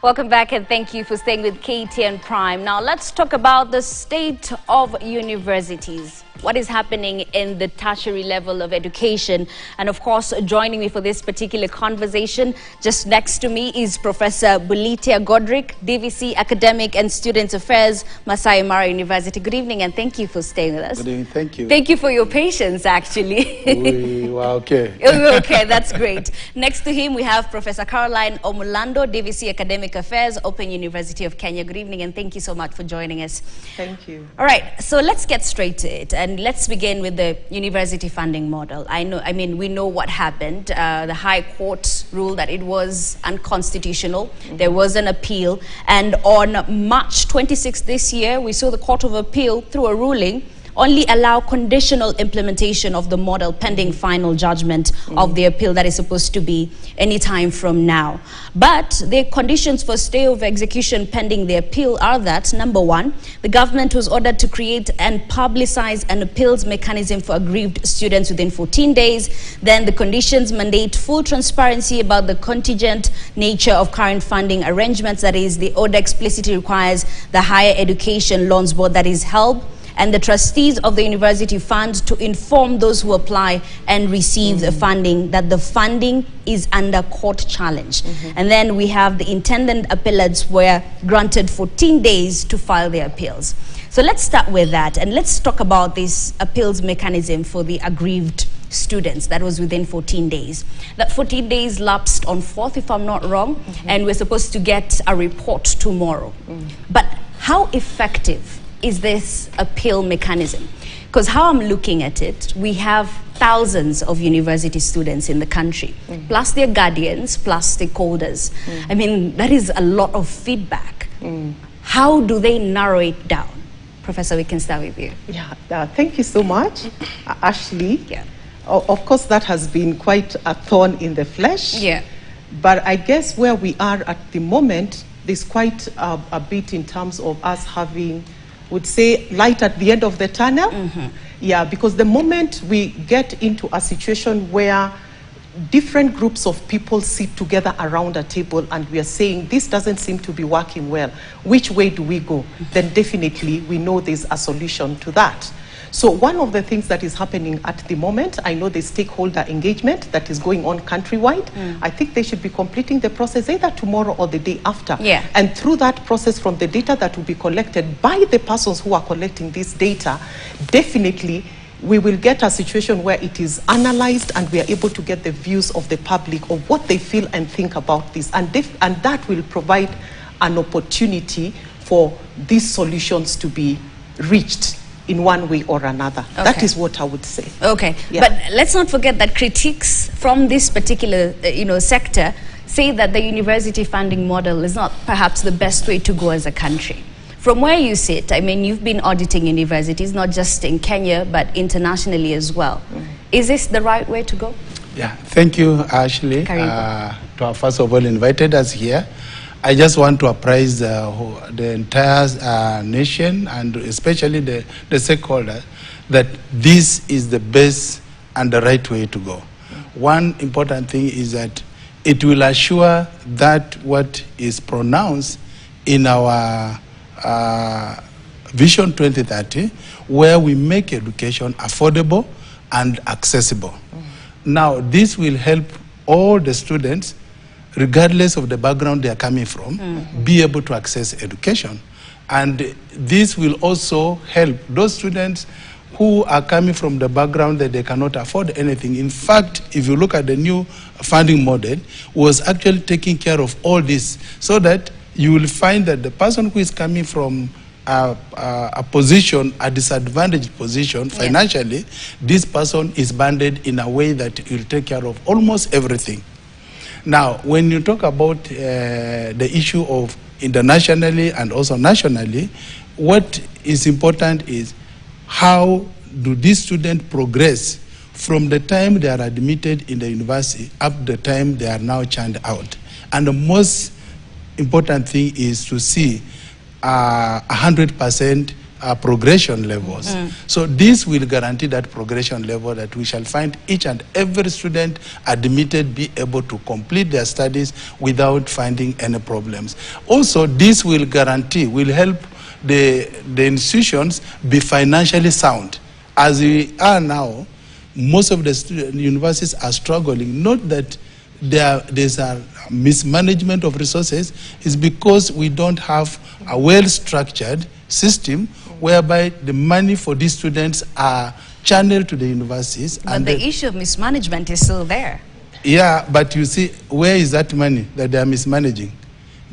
Welcome back and thank you for staying with KTN Prime. Now let's talk about the state of universities. What is happening in the tertiary level of education? And of course, joining me for this particular conversation, just next to me is Professor Bulitia Godric, DVC Academic and Student Affairs, Masai Mara University. Good evening and thank you for staying with us. Good evening, thank you. Thank you for your patience, actually. We were okay. Okay, that's great. Next to him, we have Professor Caroline Omulando, DVC Academic Affairs, Open University of Kenya. Good evening and thank you so much for joining us. Thank you. All right, so let's get straight to it. And let's begin with the university funding model. We know what happened. The High Court ruled that it was unconstitutional. Mm-hmm. There was an appeal. And on March 26th this year, we saw the Court of Appeal, through a ruling, only allow conditional implementation of the model pending final judgment of the appeal that is supposed to be any time from now. But the conditions for stay of execution pending the appeal are that, number one, the government was ordered to create and publicize an appeals mechanism for aggrieved students within 14 days. Then the conditions mandate full transparency about the contingent nature of current funding arrangements. That is, the order explicitly requires the Higher Education Loans Board, that is HELB, and the trustees of the university fund to inform those who apply and receive the funding that the funding is under court challenge. And then we have the intended appellates were granted 14 days to file their appeals. So let's start with that and let's talk about this appeals mechanism for the aggrieved students. That was within 14 days. That 14 days lapsed on 4th, if I'm not wrong, and we're supposed to get a report tomorrow. But how effective is this appeal mechanism? Because how I'm looking at it, we have thousands of university students in the country, plus their guardians, plus stakeholders. I mean, that is a lot of feedback. How do they narrow it down? Professor, we can start with you. Yeah, thank you so much, Ashley. Yeah. Of course, that has been quite a thorn in the flesh. Yeah. But I guess where we are at the moment, there's quite a bit in terms of us having, would say, light at the end of the tunnel. Yeah, because the moment we get into a situation where different groups of people sit together around a table and we are saying this doesn't seem to be working well, which way do we go? Then definitely we know there's a solution to that. So one of the things that is happening at the moment, I know the stakeholder engagement that is going on countrywide. I think they should be completing the process either tomorrow or the day after. Yeah. And through that process, from the data that will be collected by the persons who are collecting this data, definitely we will get a situation where it is analyzed and we are able to get the views of the public of what they feel and think about this. And that will provide an opportunity for these solutions to be reached in one way or another. Okay. That is what I would say. Okay, yeah. But let's not forget that critiques from this particular sector say that the university funding model is not perhaps the best way to go as a country. From where you sit, I mean, you've been auditing universities, not just in Kenya, but internationally as well. Is this the right way to go? Yeah, thank you, Ashley, to first of all invited us here. I just want to apprise the entire nation and especially the stakeholders that this is the best and the right way to go. One important thing is that it will assure that what is pronounced in our Vision 2030, where we make education affordable and accessible. Now, this will help all the students, regardless of the background they are coming from, be able to access education. And this will also help those students who are coming from the background that they cannot afford anything. In fact, if you look at the new funding model, was actually taking care of all this, so that you will find that the person who is coming from a position, a disadvantaged position financially, this person is banded in a way that will take care of almost everything. Now, when you talk about the issue of internationally and also nationally, what is important is how do these students progress from the time they are admitted in the university up to the time they are now churned out. And the most important thing is to see 100% progression levels. So this will guarantee that progression level, that we shall find each and every student admitted be able to complete their studies without finding any problems. Also, this will guarantee, will help the institutions be financially sound. As we are now, most of the universities are struggling, not that there's a mismanagement of resources, is because we don't have a well-structured system whereby the money for these students are channeled to the universities. But and the issue of mismanagement is still there. Yeah, but you see, where is that money that they are mismanaging?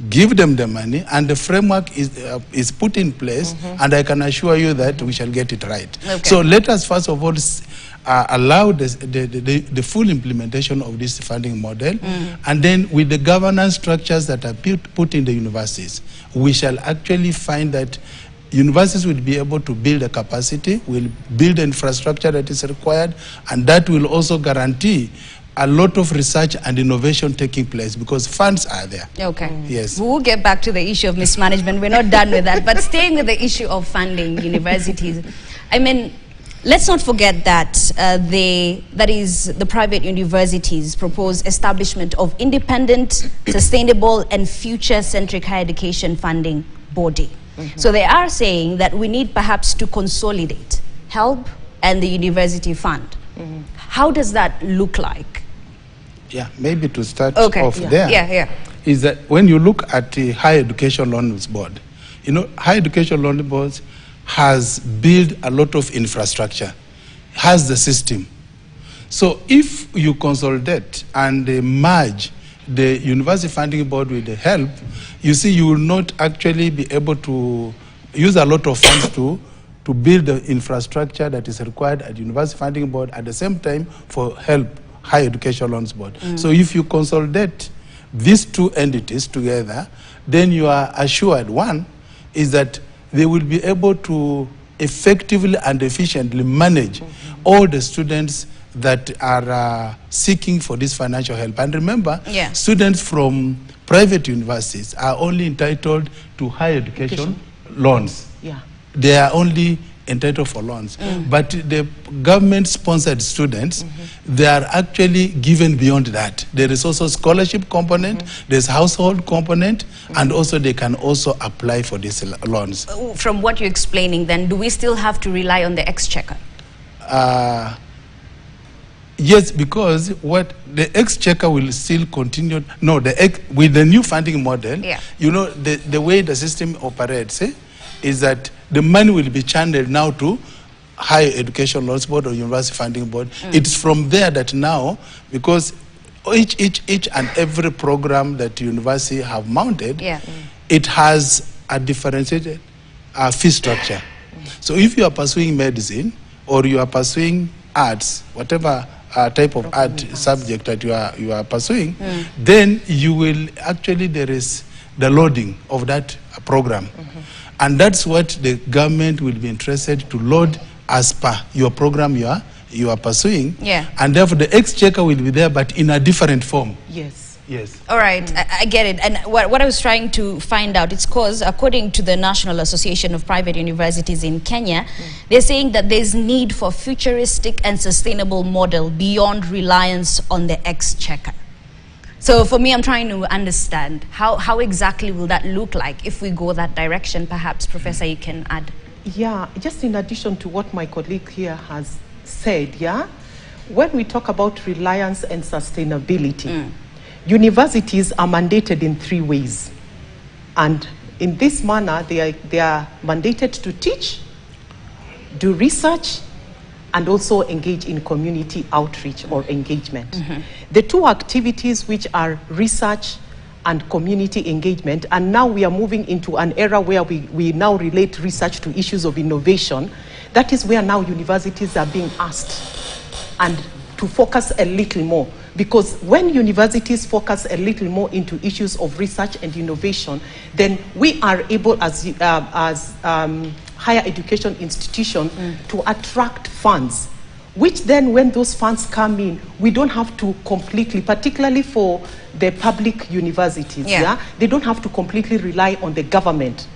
Give them the money, and the framework is put in place, and I can assure you that we shall get it right. Okay. So let us first of all allow the full implementation of this funding model, and then with the governance structures that are put in the universities, we shall actually find that universities will be able to build a capacity, will build the infrastructure that is required, and that will also guarantee a lot of research and innovation taking place because funds are there. Okay. Yes. We'll get back to the issue of mismanagement. We're not done with that. But staying with the issue of funding universities, I mean, let's not forget that the private universities propose establishment of independent, sustainable, and future-centric higher education funding body. So they are saying that we need perhaps to consolidate HELB and the university fund. How does that look like? Yeah, maybe to start off there, is that when you look at the Higher Education Loans Board, you know, Higher Education Loans Board has built a lot of infrastructure, has the system. So if you consolidate and merge the University Funding Board with the HELB, you see you will not actually be able to use a lot of funds to build the infrastructure that is required at University Funding Board at the same time for HELB, Higher Education Loans Board. So if you consolidate these two entities together, then you are assured, one, is that they will be able to effectively and efficiently manage all the students that are seeking for this financial help. And remember, students from private universities are only entitled to higher education loans. They are only entitled for loans. But the government-sponsored students, they are actually given beyond that. There is also scholarship component, there's household component, and also they can also apply for these loans. From what you're explaining then, do we still have to rely on the exchequer? Yes, because what the exchequer will still continue. No, with the new funding model, you know, the way the system operates is that the money will be channeled now to Higher Education Loans Board or University Funding Board. It's from there that now, because each and every program that university have mounted, it has a differentiated fee structure. So if you are pursuing medicine or you are pursuing arts, whatever type of art subject that you are pursuing, then you will actually, there is the loading of that program. And that's what the government will be interested to load as per your program you are pursuing. And therefore the exchequer will be there, but in a different form. Yes. All right, I get it. And what I was trying to find out, it's because according to the National Association of Private Universities in Kenya, they're saying that there's need for futuristic and sustainable model beyond reliance on the exchequer. So for me, I'm trying to understand how exactly will that look like if we go that direction. Perhaps, Professor, you can add. Yeah, just in addition to what my colleague here has said, when we talk about reliance and sustainability, universities are mandated in 3 ways. And in this manner, they are mandated to teach, do research, and also engage in community outreach or engagement. The two activities which are research and community engagement, and now we are moving into an era where we now relate research to issues of innovation. That is where now universities are being asked and to focus a little more. Because when universities focus a little more into issues of research and innovation, then we are able as higher education institution to attract funds, which then when those funds come in, we don't have to completely, particularly for the public universities, they don't have to completely rely on the government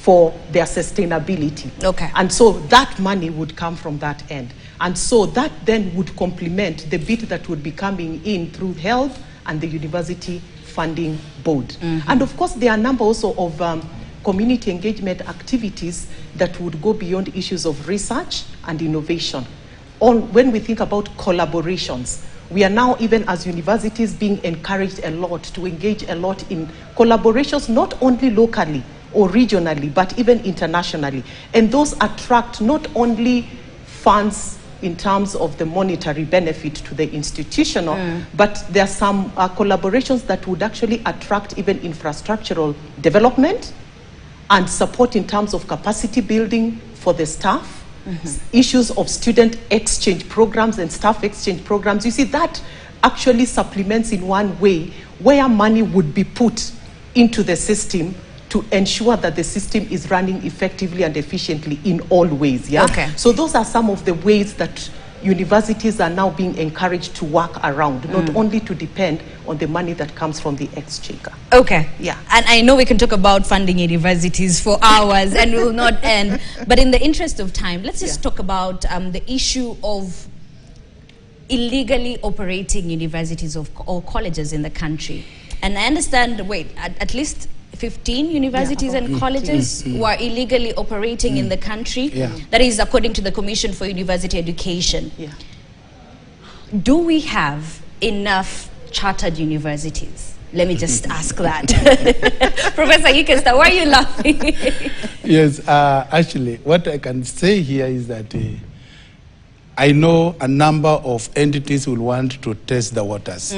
for their sustainability. Okay. And so that money would come from that end. And so that then would complement the bit that would be coming in through health and the university funding board. And of course, there are a number also of community engagement activities that would go beyond issues of research and innovation. When we think about collaborations, we are now, even as universities, being encouraged a lot to engage a lot in collaborations, not only locally or regionally, but even internationally. And those attract not only funds in terms of the monetary benefit to the institutional, but there are some collaborations that would actually attract even infrastructural development and support in terms of capacity building for the staff, issues of student exchange programs and staff exchange programs. You see, that actually supplements in one way where money would be put into the system to ensure that the system is running effectively and efficiently in all ways. Yeah? Okay. So those are some of the ways that universities are now being encouraged to work around, not only to depend on the money that comes from the exchequer. Okay. Yeah. And I know we can talk about funding universities for hours and will not end. But in the interest of time, let's just talk about the issue of illegally operating universities or colleges in the country. And I understand, at least 15 universities and colleges who are illegally operating in the country. That is according to the Commission for University Education. Do we have enough chartered universities? Let me just ask that. Professor, you can start. Why are you laughing? Yes, actually, what I can say here is that I know a number of entities will want to test the waters.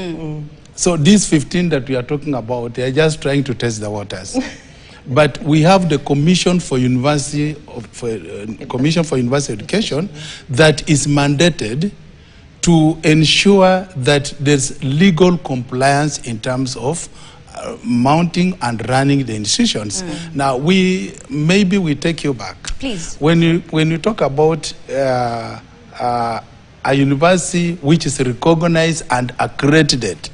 So these 15 that we are talking about, they are just trying to test the waters. But we have the Commission for University Education that is mandated to ensure that there's legal compliance in terms of mounting and running the institutions. Now, maybe we take you back. Please. When you talk about a university which is recognized and accredited,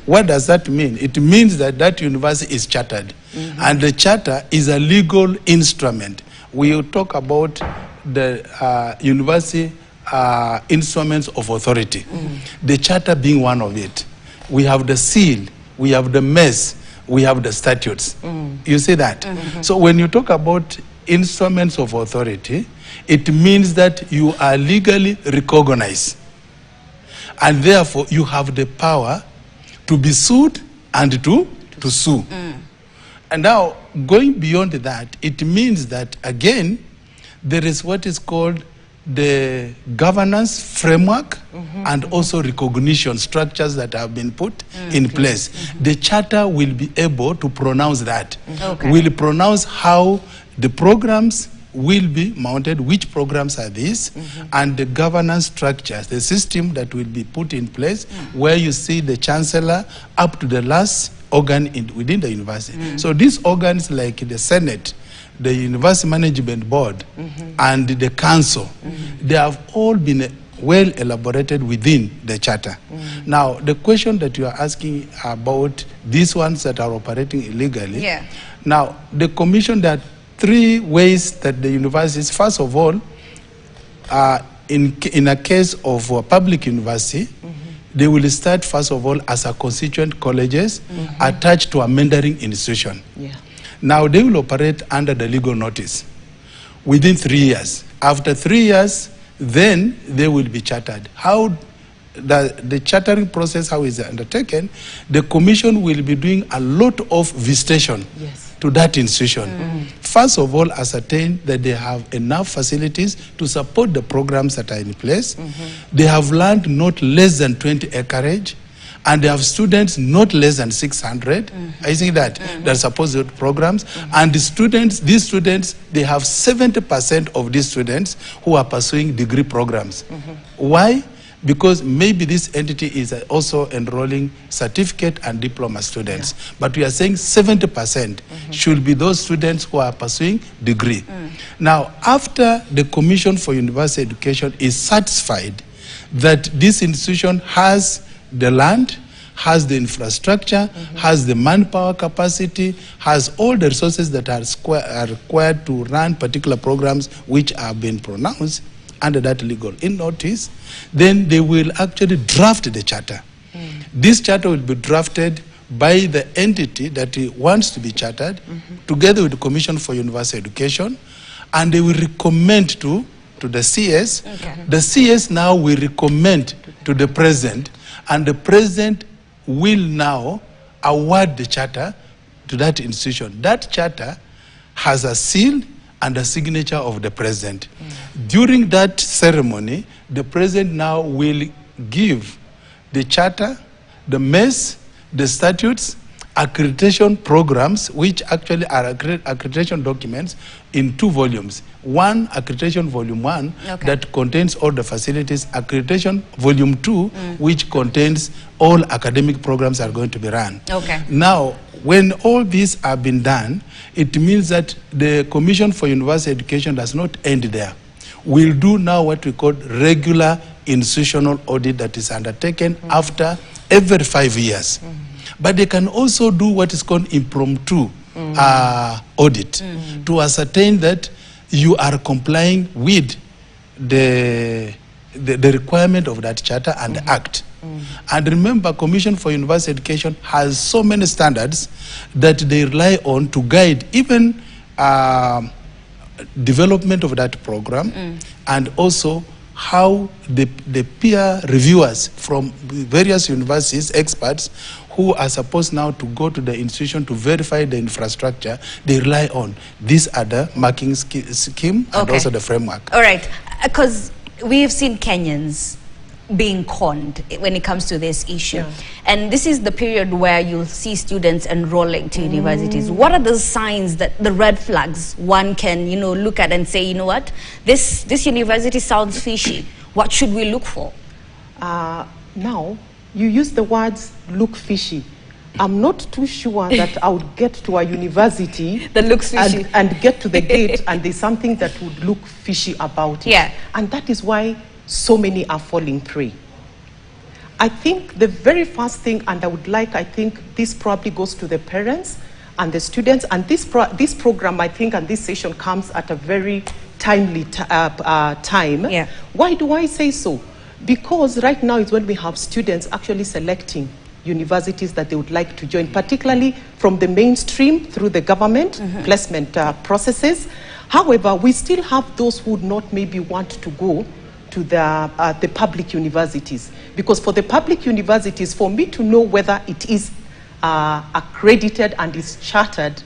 what does that mean? It means that that university is chartered. And the charter is a legal instrument. We will talk about the university instruments of authority. The charter being one of it. We have the seal, we have the mess, we have the statutes. You see that? So when you talk about instruments of authority, it means that you are legally recognized. And therefore, you have the power to be sued and to sue. And now, going beyond that, it means that, again, there is what is called the governance framework and also recognition structures that have been put in place. The charter will be able to pronounce that. Will pronounce how the programs will be mounted, which programs are these, and the governance structures, the system that will be put in place, where you see the chancellor up to the last organ within the university. So these organs like the Senate, the University Management Board, and the Council, they have all been well elaborated within the charter. Now, the question that you are asking about these ones that are operating illegally, now, the Commission, there are 3 ways that the universities, first of all, in a case of a public university, they will start, first of all, as a constituent colleges attached to a mentoring institution. Now, they will operate under the legal notice within 3 years. After 3 years, then they will be chartered. How the chartering process, how is it undertaken? The Commission will be doing a lot of visitation to that institution. First of all, ascertain that they have enough facilities to support the programs that are in place. They have land not less than 20 acreage, and they have students not less than 600. I think that that's supposed programs. And these students, they have 70% of these students who are pursuing degree programs. Why? Because maybe this entity is also enrolling certificate and diploma students. But we are saying 70% should be those students who are pursuing degree. Now, after the Commission for University Education is satisfied that this institution has the land, has the infrastructure, has the manpower capacity, has all the resources that are required to run particular programs which are being pronounced under that legal notice, then they will actually draft the charter. This charter will be drafted by the entity that wants to be chartered, together with the Commission for University Education, and they will recommend to the CS. The CS now will recommend to the President, and the President will now award the charter to that institution. That charter has a seal and a signature of the President. During that ceremony, the President now will give the charter, the mess, the statutes, accreditation programs, which actually are accreditation documents in 2 volumes. One, accreditation volume 1, that contains all the facilities, accreditation volume 2, which contains all academic programs are going to be run. Now, when all these have been done, it means that the Commission for University Education does not end there. We'll do now what we call regular institutional audit that is undertaken after every 5 years. But they can also do what is called impromptu audit to ascertain that you are complying with the requirement of that charter and the act. And remember, Commission for University Education has so many standards that they rely on to guide even development of that program, and also how the peer reviewers from various universities, experts, who are supposed now to go to the institution to verify the infrastructure, they rely on. These are the marking scheme and also the framework. All right, because we have seen Kenyans being conned when it comes to this issue. And this is the period where you'll see students enrolling to universities. What are the signs, that the red flags one can, look at and say, you know what, this university sounds fishy. What should we look for? Now, you use the words look fishy. I'm not too sure that I would get to a university that looks fishy and get to the gate and there's something that would look fishy about it. And that is why so many are falling prey. I think the very first thing, and I think this probably goes to the parents and the students, and this program, I think, and this session comes at a very timely time. Why do I say so? Because right now is when we have students actually selecting universities that they would like to join, particularly from the mainstream through the government placement processes. However, we still have those who would not maybe want to go to the public universities. Because for the public universities, for me to know whether it is accredited and is chartered,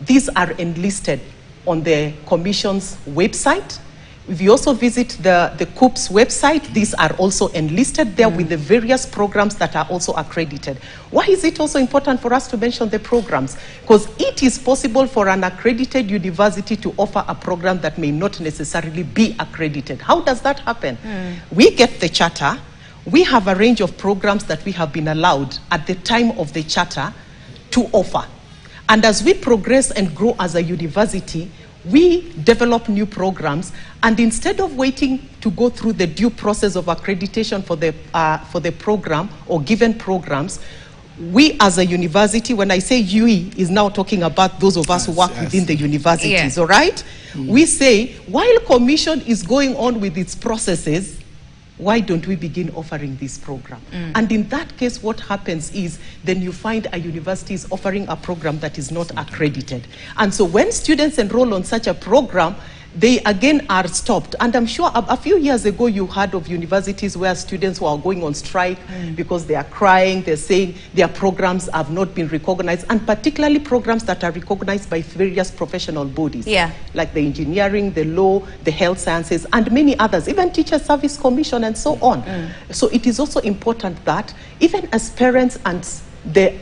these are enlisted on the Commission's website. If you also visit the COOP's website, these are also enlisted there with the various programs that are also accredited. Why is it also important for us to mention the programs? Because it is possible for an accredited university to offer a program that may not necessarily be accredited. How does that happen? We get the charter. We have a range of programs that we have been allowed at the time of the charter to offer. And as we progress and grow as a university, we develop new programs, and instead of waiting to go through the due process of accreditation for the program or given programs, we as a university, when I say UE, is now talking about those of us who work within the universities, all right? We say, while Commission is going on with its processes, why don't we begin offering this program? And in that case, what happens is then you find a university is offering a program that is not accredited. And so when students enroll on such a program, they again are stopped. And I'm sure a few years ago you heard of universities where students were going on strike because they are crying, they're saying their programs have not been recognized, and particularly programs that are recognized by various professional bodies, like the engineering, the law, the health sciences, and many others, even Teacher Service Commission and so on. So it is also important that even as parents and the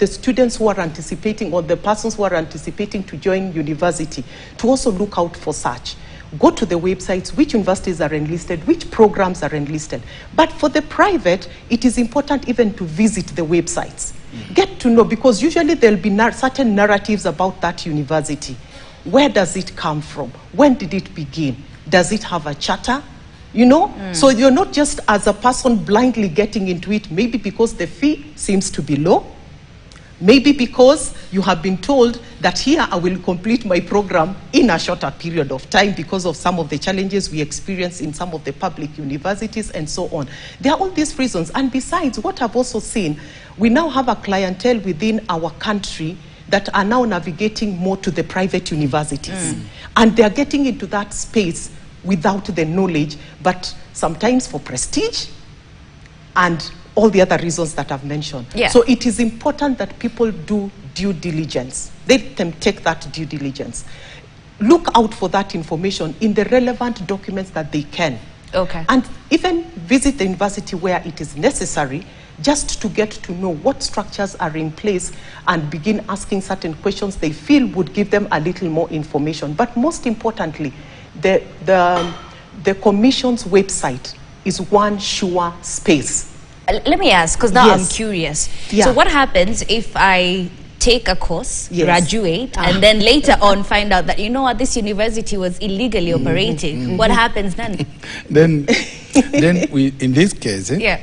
students who are anticipating, or the persons who are anticipating to join university, to also look out for such. Go to the websites, which universities are enlisted, which programs are enlisted. But for the private, it is important even to visit the websites. Get to know, because usually there'll be certain narratives about that university. Where does it come from? When did it begin? Does it have a charter? You know, so you're not just as a person blindly getting into it, maybe because the fee seems to be low, maybe because you have been told that here I will complete my program in a shorter period of time because of some of the challenges we experience in some of the public universities and so on. There are all these reasons. And besides, what I've also seen, we now have a clientele within our country that are now navigating more to the private universities. And they're getting into that space without the knowledge, but sometimes for prestige and all the other reasons that I've mentioned. Yeah. So it is important that people do due diligence. Let them take that due diligence. Look out for that information in the relevant documents that they can. Okay. And even visit the university where it is necessary, just to get to know what structures are in place and begin asking certain questions they feel would give them a little more information. But most importantly, the Commission's website is one sure space. Let me ask, because now Yes. I'm curious. Yeah. So what happens if I take a course, Yes. graduate, and then later on find out that, you know what, this university was illegally operating? What happens then? Then we, in this case, Yeah.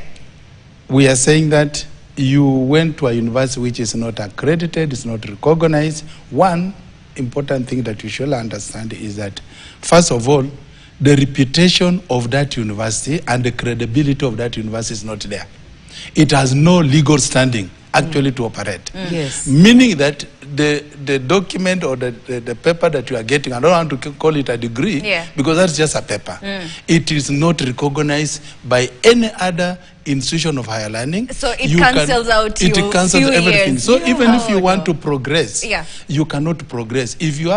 we are saying that you went to a university which is not accredited, it's not recognized. One important thing that you should understand is that, first of all, the reputation of that university and the credibility of that university is not there. It has no legal standing actually to operate. Yes. Meaning that the document or the paper that you are getting, I don't want to call it a degree, because that's just a paper. It is not recognized by any other institution of higher learning. So it cancels out it your cancels few everything. years. So even if you want no. to progress, you cannot progress. If you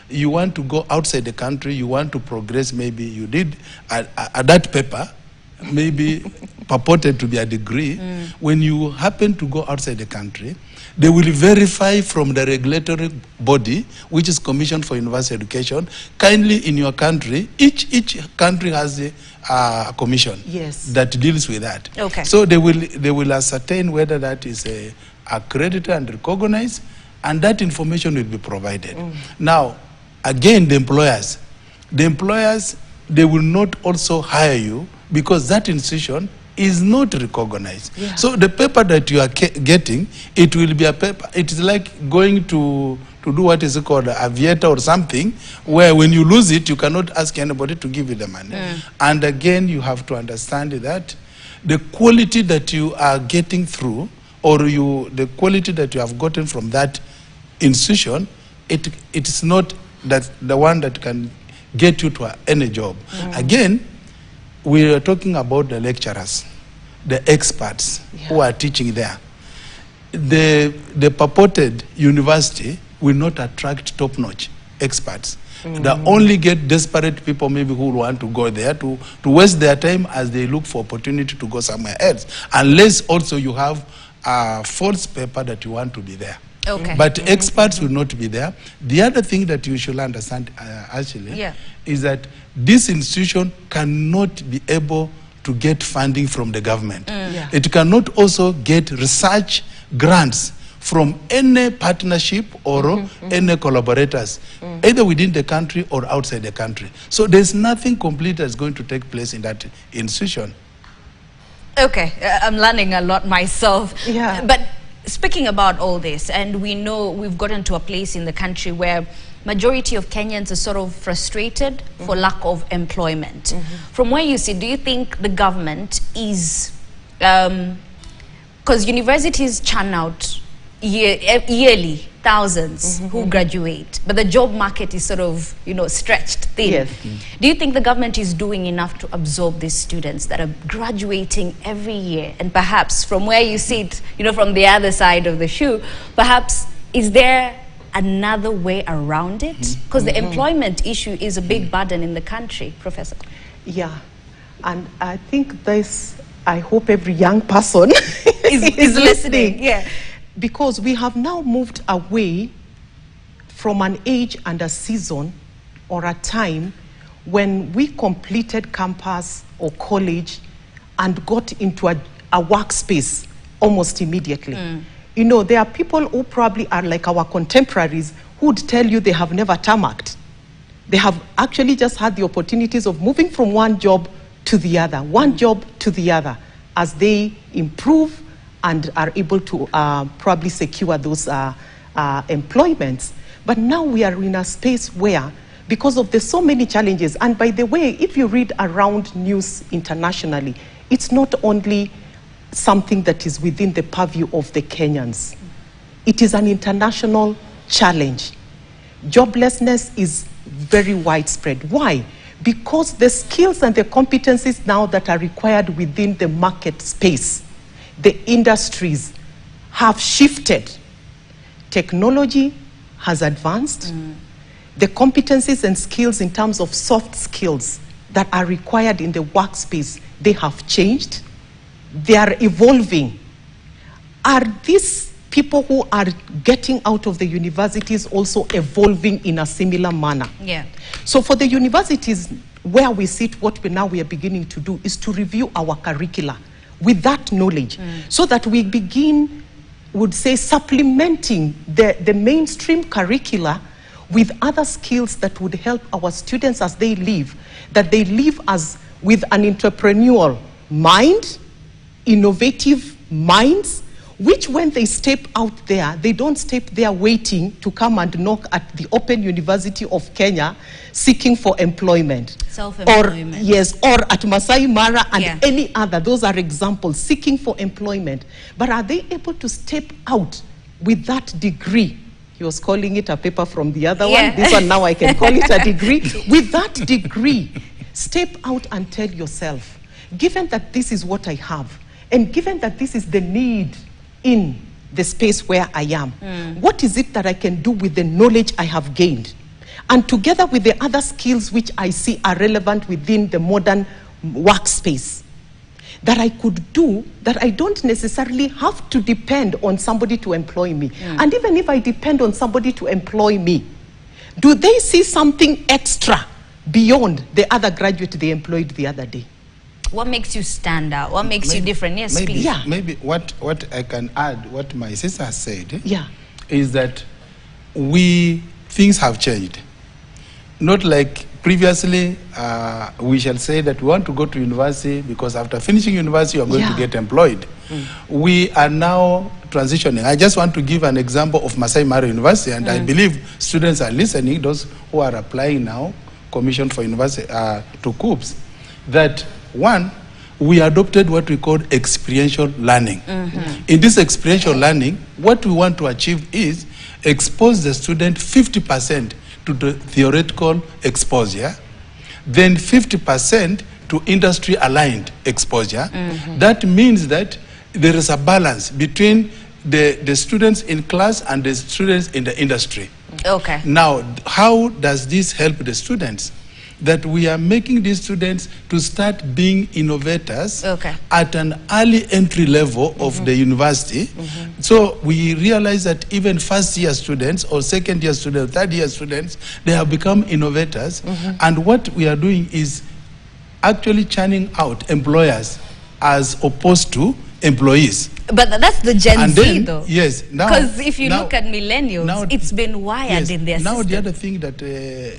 you want to go outside the country, you want to progress, maybe you did that paper, maybe purported to be a degree. When you happen to go outside the country, they will verify from the regulatory body, which is Commission for University Education. Kindly, in your country, each country has a commission that deals with that. Okay. So they will ascertain whether that is accredited and recognized, and that information will be provided. Now, again, the employers, they will not also hire you because that institution is not recognized. So the paper that you are getting, it will be a paper. It is like going to do what is called a aviator or something, where when you lose it, you cannot ask anybody to give you the money. And again, you have to understand that the quality that you are getting through, or the quality that you have gotten from that institution, it is not that the one that can get you to any job. Again, we are talking about the lecturers, the experts who are teaching there. The purported university will not attract top-notch experts. They only get desperate people maybe who want to go there to waste their time as they look for opportunity to go somewhere else, unless also you have a false paper that you want to be there. Okay. But experts will not be there. The other thing that you should understand, actually, is that this institution cannot be able to get funding from the government. It cannot also get research grants from any partnership or any collaborators, either within the country or outside the country. So there's nothing complete that's going to take place in that institution. Okay, I'm learning a lot myself. But speaking about all this, and we know we've gotten to a place in the country where majority of Kenyans are sort of frustrated for lack of employment. From where you sit, do you think the government is, because universities churn out yearly thousands who graduate, but the job market is sort of, stretched thin. Do you think the government is doing enough to absorb these students that are graduating every year? And perhaps from where you sit, from the other side of the shoe, perhaps is there another way around it? Because the employment issue is a big burden in the country, Professor. Yeah, and I think I hope every young person is listening. Because we have now moved away from an age and a season or a time when we completed campus or college and got into a workspace almost immediately. There are people who probably are like our contemporaries who would tell you they have never tarmacked. They have actually just had the opportunities of moving from one job to the other, one job to the other, as they improve and are able to probably secure those employments. But now we are in a space where, because of the so many challenges, and by the way, if you read around news internationally, it's not only something that is within the purview of the Kenyans. It is an international challenge. Joblessness is very widespread. Why? Because the skills and the competencies now that are required within the market space, the industries have shifted. Technology has advanced. The competencies and skills in terms of soft skills that are required in the workspace, they have changed. They are evolving. Are these people who are getting out of the universities also evolving in a similar manner? Yeah. So for the universities where we sit, what we are beginning to do is to review our curricula with that knowledge, so that we begin, would say, supplementing the mainstream curricula with other skills that would help our students as they live, that they live as with an entrepreneurial mind, innovative minds, which when they step out there, they don't step there waiting to come and knock at the Open University of Kenya seeking for employment. Self-employment. Or, yes, or at Masai Mara and any other. Those are examples, seeking for employment. But are they able to step out with that degree? He was calling it a paper from the other one. This one now I can call it a degree. With that degree, step out and tell yourself, given that this is what I have, and given that this is the need in the space where I am, what is it that I can do with the knowledge I have gained? And together with the other skills which I see are relevant within the modern workspace, that I could do, that I don't necessarily have to depend on somebody to employ me. And even if I depend on somebody to employ me, do they see something extra beyond the other graduate they employed the other day? What makes you stand out? What makes you different? Yes, please. Maybe what I can add, what my sister has said, is that things have changed. Not like previously, we shall say that we want to go to university because after finishing university, you are going to get employed. We are now transitioning. I just want to give an example of Masai Mara University, and I believe students are listening, those who are applying now, Commission for University, to COOPS, that one, we adopted what we call experiential learning. In this experiential learning, what we want to achieve is expose the student 50% to the theoretical exposure, then 50% to industry-aligned exposure. That means that there is a balance between the students in class and the students in the industry. Okay. Now, how does this help the students? That we are making these students to start being innovators at an early entry level of the university. So we realize that even first-year students or second-year students, third-year students, they have become innovators. And what we are doing is actually churning out employers as opposed to employees. But that's the Gen Z, though. Yes. Because if you look at millennials, it's been wired in their system. Now, the other thing that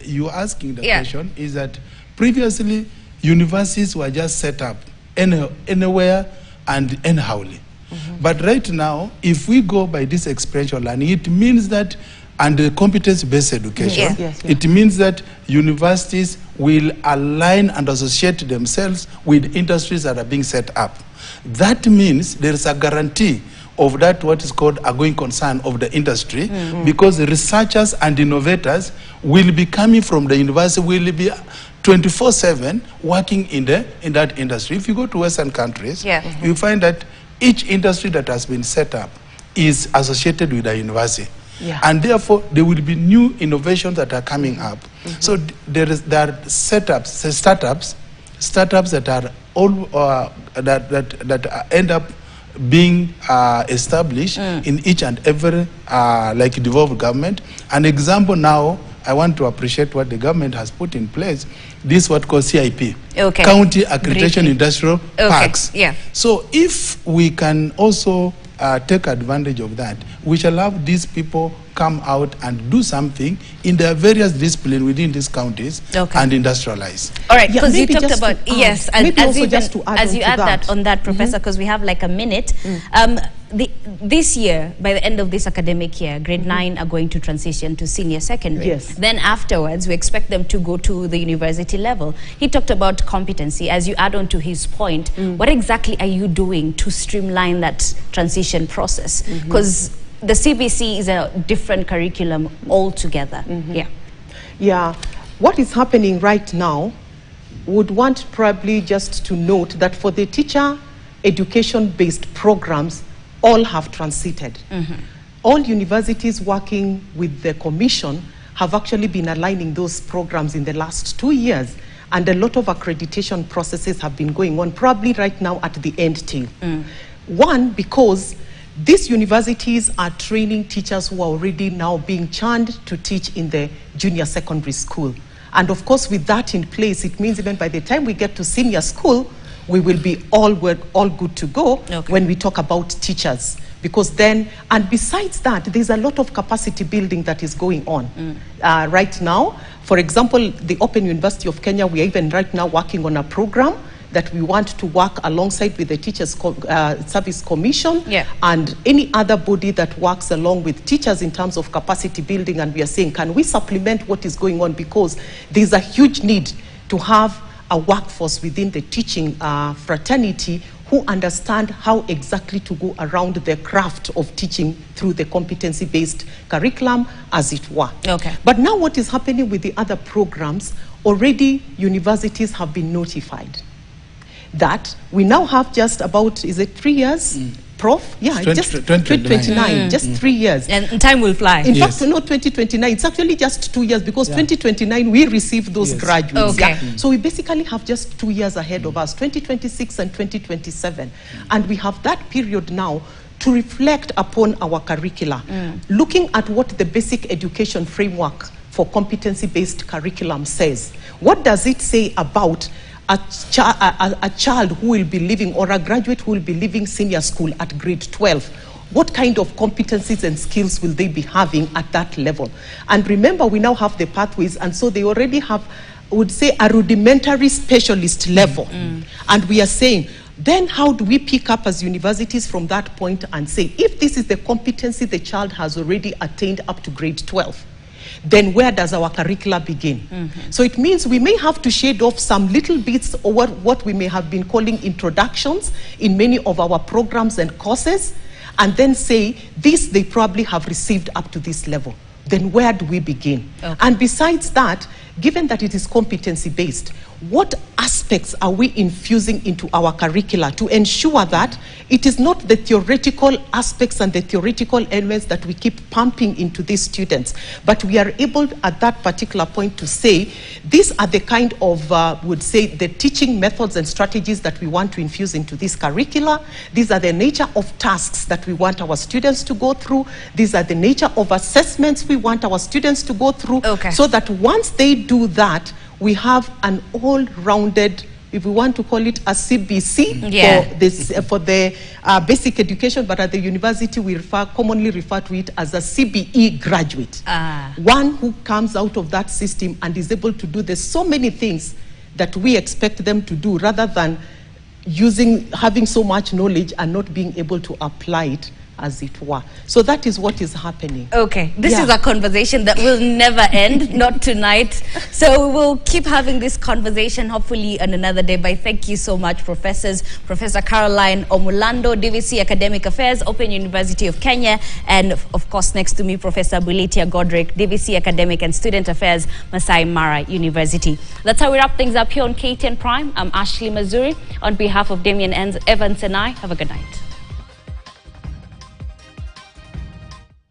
you're asking the question is that previously, universities were just set up anywhere and anyhowly. But right now, if we go by this experiential learning, it means that, and the competence-based education, it means that universities will align and associate themselves with industries that are being set up. That means there is a guarantee of that what is called a going concern of the industry, because the researchers and innovators will be coming from the university, will be 24/7 working in that industry. If you go to Western countries, you find that each industry that has been set up is associated with a university. And therefore, there will be new innovations that are coming up. So there are startups that are all that end up being established in each and every like devolved government. An example now, I want to appreciate what the government has put in place. This is what called CIP, County Accreditation Industrial Parks. So if we can also take advantage of that, we shall have these people come out and do something in their various disciplines within these counties and industrialize. All right, Yeah, because you talked about, yes, and as you add that on that, Professor, because we have like a minute, this year, by the end of this academic year, grade 9 are going to transition to senior secondary. Yes. Then afterwards, we expect them to go to the university level. He talked about competency. As you add on to his point, what exactly are you doing to streamline that transition process? Because the CBC is a different curriculum altogether. Yeah, what is happening right now, would want probably just to note that for the teacher education-based programs, all have transited. All universities working with the commission have actually been aligning those programs in the last 2 years, and a lot of accreditation processes have been going on, probably right now at the end tail. One, because these universities are training teachers who are already now being churned to teach in the junior secondary school. And of course, with that in place, it means even by the time we get to senior school, we will be all good to go when we talk about teachers. Because then, and besides that, there's a lot of capacity building that is going on right now. For example, the Open University of Kenya, we are even right now working on a program that we want to work alongside with the Teachers Service Commission and any other body that works along with teachers in terms of capacity building. And we are saying, can we supplement what is going on? Because there's a huge need to have a workforce within the teaching fraternity who understand how exactly to go around the craft of teaching through the competency-based curriculum, as it were. But now what is happening with the other programs, already universities have been notified that we now have just about, is it 3 years? Prof? Yeah, just 2029, just 3 years. And time will fly. In fact, no, 2029, it's actually just 2 years, because 2029 we receive those graduates. So we basically have just 2 years ahead of us, 2026 and 2027. And we have that period now to reflect upon our curricula, looking at what the basic education framework for competency-based curriculum says. What does it say about a child who will be leaving, or a graduate who will be leaving senior school at grade 12? What kind of competencies and skills will they be having at that level? And remember, we now have the pathways, and so they already have, I would say, a rudimentary specialist level. And we are saying, then how do we pick up as universities from that point and say, if this is the competency the child has already attained up to grade 12, then where does our curricula begin? So it means we may have to shade off some little bits over what we may have been calling introductions in many of our programs and courses, and then say, this they probably have received up to this level. Then where do we begin? And besides that, given that it is competency-based, what aspects are we infusing into our curricula to ensure that it is not the theoretical aspects and the theoretical elements that we keep pumping into these students, but we are able at that particular point to say, these are the kind of, would say, the teaching methods and strategies that we want to infuse into this curricula. These are the nature of tasks that we want our students to go through. These are the nature of assessments we want our students to go through, so that once they do that, we have an all-rounded, if we want to call it a CBC for the basic education, but at the university we commonly refer to it as a CBE graduate. One who comes out of that system and is able to do so many things that we expect them to do, rather than having so much knowledge and not being able to apply it, as it were. So that is what is happening. This is a conversation that will never end, not tonight. So we will keep having this conversation, hopefully on another day. But thank you so much, professors. Professor Caroline Omulando, DVC Academic Affairs, Open University of Kenya, and of course next to me, Professor Bulitia Godric, DVC Academic and Student Affairs, Masai Mara University. That's how we wrap things up here on KTN Prime. I'm Ashley Mazuri. On behalf of Damian Evans and I, have a good night.